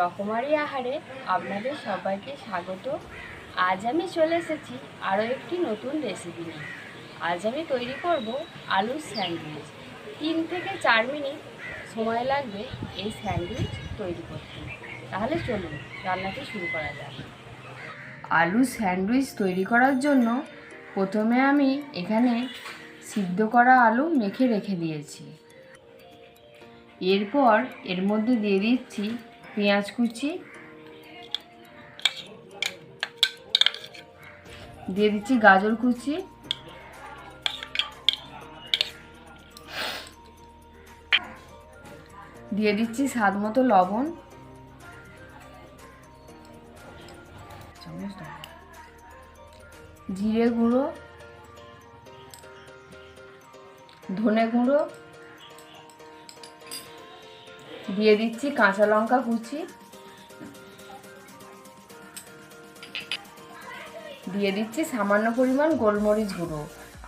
রকমারি আহারে আপনাদের সবাইকে স্বাগত। আজ আমি চলে এসেছি আরও একটি নতুন রেসিপি নিয়ে। আজ আমি তৈরি করব আলুর স্যান্ডউইচ। 3 থেকে 4 মিনিট সময় লাগবে এই স্যান্ডউইচ তৈরি করতে। তাহলে চলুন রান্নাটি শুরু করা যাক। আলু স্যান্ডউইচ তৈরি করার জন্য প্রথমে আমি এখানে সিদ্ধ করা আলু মেখে রেখে দিয়েছি। এরপর এর মধ্যে দিয়ে দিচ্ছি পেঁয়াজ কুচি, দিয়ে দিচ্ছি গাজর কুচি, দিয়ে দিচ্ছি স্বাদ মতো লবণ, জিরে গুঁড়ো, ধনে গুঁড়ো, দিয়ে দিচ্ছি কাঁচা লঙ্কা কুচি, দিয়ে দিচ্ছি সামান্য পরিমাণ গোলমরিচ গুঁড়ো।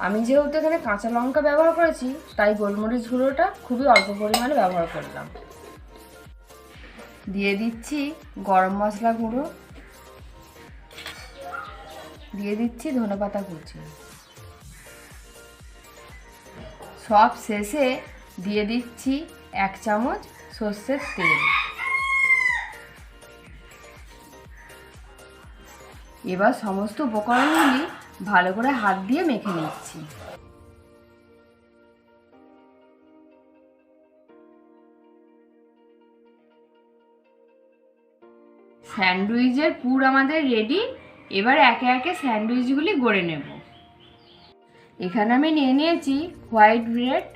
আমি যেহেতু এখানে কাঁচা লঙ্কা ব্যবহার করেছি তাই গোলমরিচ গুঁড়োটা খুবই অল্প পরিমাণে ব্যবহার করলাম। দিয়ে দিচ্ছি গরম মশলা গুঁড়ো, দিয়ে দিচ্ছি ধনেপাতা কুচি, সব শেষে দিয়ে দিচ্ছি 1 চামচ সর্ষের তেল। এবার সমস্ত উপকরণগুলি ভালো করে হাত দিয়ে মেখে নিচ্ছি। স্যান্ডউইচের পুর আমাদের রেডি। এবার একে একে স্যান্ডউইচগুলি গড়ে নেব। এখানে আমি নিয়ে নিয়েছি হোয়াইট ব্রেড।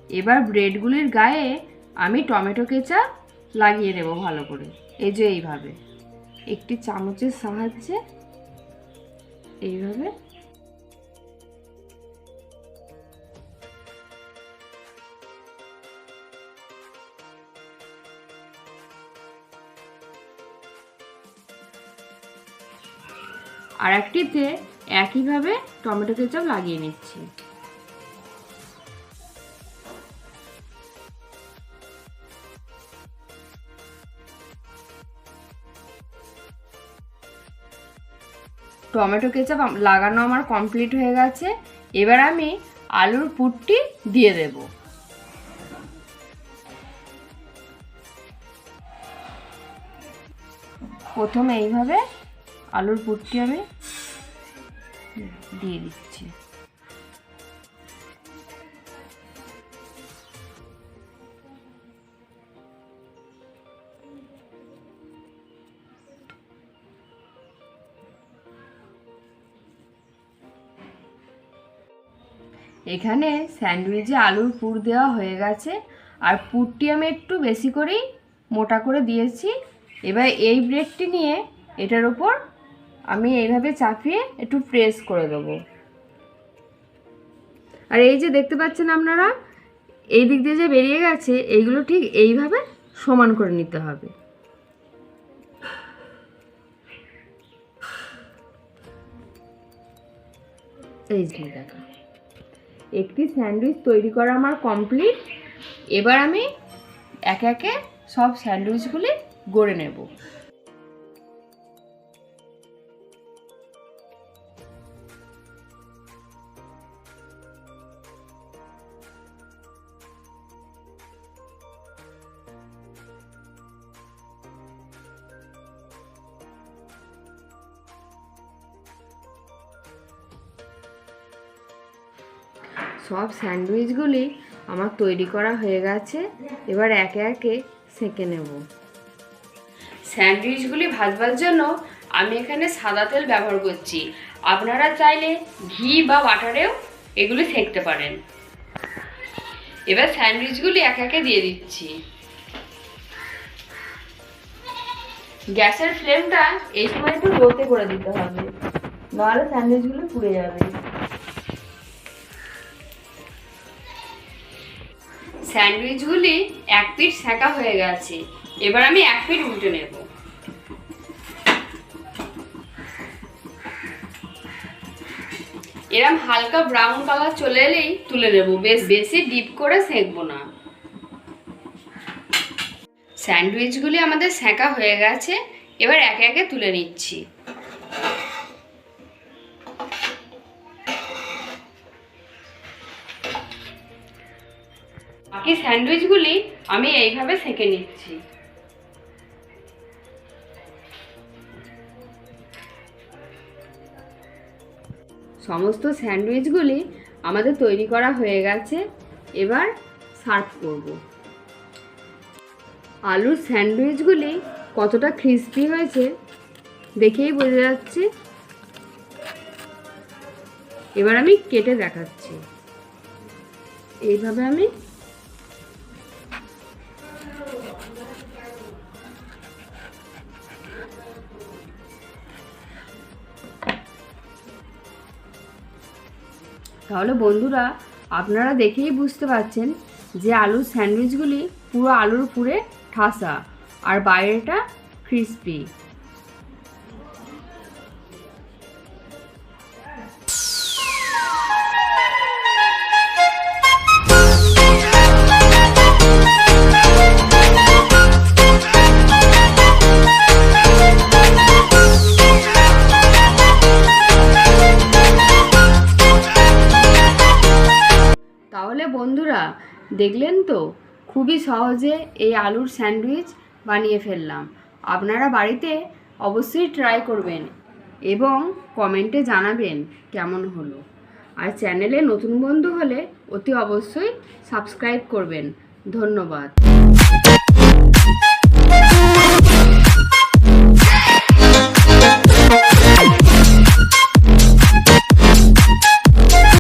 এবার ব্রেডগুলির গায়ে আমি টমেটো কেচাপ লাগিয়ে দেব ভালো করে, এই যে এইভাবে একটি চামচের সাহায্যে এইভাবে। আর একটিতে একইভাবে টমেটো কেচাপ লাগিয়ে নিচ্ছি। টমেটো কেচাপ লাগানো আমার কমপ্লিট হয়ে গেছে। এবার আমি আলুর পুরটি দিয়ে দেব। প্রথমে এইভাবে আলুর পুরটি আমি দিয়ে দিচ্ছি। এখানে স্যান্ডউইচে আলুর পুর দেওয়া হয়ে গেছে, আর পুরটি আমি একটু বেশি করেই মোটা করে দিয়েছি। এবার এই ব্রেডটি নিয়ে এটার উপর আমি এইভাবে চাপিয়ে একটু প্রেস করে দেবো। আর এই যে দেখতে পাচ্ছেন আপনারা, এই দিক দিয়ে যে বেরিয়ে গেছে এইগুলো ঠিক এইভাবে সমান করে নিতে হবে। এই যে দেখা, একটি স্যান্ডউইচ তৈরি করা আমার কমপ্লিট। এবার আমি একে একে সব স্যান্ডউইচগুলি গড়ে নেব। সব স্যান্ডউইচগুলি আমার তৈরি করা হয়ে গেছে। এবার একে একে সেঁকে নেব। স্যান্ডউইচগুলি ভাজবার জন্য আমি এখানে সাদা তেল ব্যবহার করছি। আপনারা চাইলে ঘি বা বাটারেও এগুলি সেঁকতে পারেন। এবার স্যান্ডউইচগুলি একে একে দিয়ে দিচ্ছি। গ্যাসের ফ্লেমটা এই সময় একটু লোতে করে দিতে হবে, নাহলে স্যান্ডউইচগুলো পুড়ে যাবে। স্যান্ডউইচগুলি এক পিঠ সেঁকা হয়ে গেছে। এবার আমি এক পিঠ উল্টে নেব। এরকম হালকা ব্রাউন কালার চলে এলেই তুলে নেব, বেশি ডিপ করে সেঁকবো না। স্যান্ডউইচগুলি আমাদের সেঁকা হয়ে গেছে, এবার একে একে তুলে নিচ্ছি। বাকি স্যান্ডউইচগুলি আমি এইভাবে সেঁকে নিচ্ছি। সমস্ত স্যান্ডউইচগুলি আমাদের তৈরি করা হয়ে গেছে, এবার সার্ভ করব। আলুর স্যান্ডউইচগুলি কতটা ক্রিস্পি হয়েছে দেখেই বোঝা যাচ্ছে। এবার আমি কেটে দেখাচ্ছি। এইভাবে আমি তাহলে বন্ধুরা, আপনারা দেখেই বুঝতে পারছেন যে আলুর স্যান্ডউইচগুলি পুরো আলুর পুরে ঠাসা আর বাইরেটা ক্রিস্পি। তাহলে বন্ধুরা, দেখলেন তো খুবই সহজে এই আলুর স্যান্ডউইচ বানিয়ে ফেললাম। আপনারা বাড়িতে অবশ্যই ট্রাই করবেন এবং কমেন্টে জানাবেন কেমন হলো। আর চ্যানেলে নতুন বন্ধু হলে অতি অবশ্যই সাবস্ক্রাইব করবেন। ধন্যবাদ।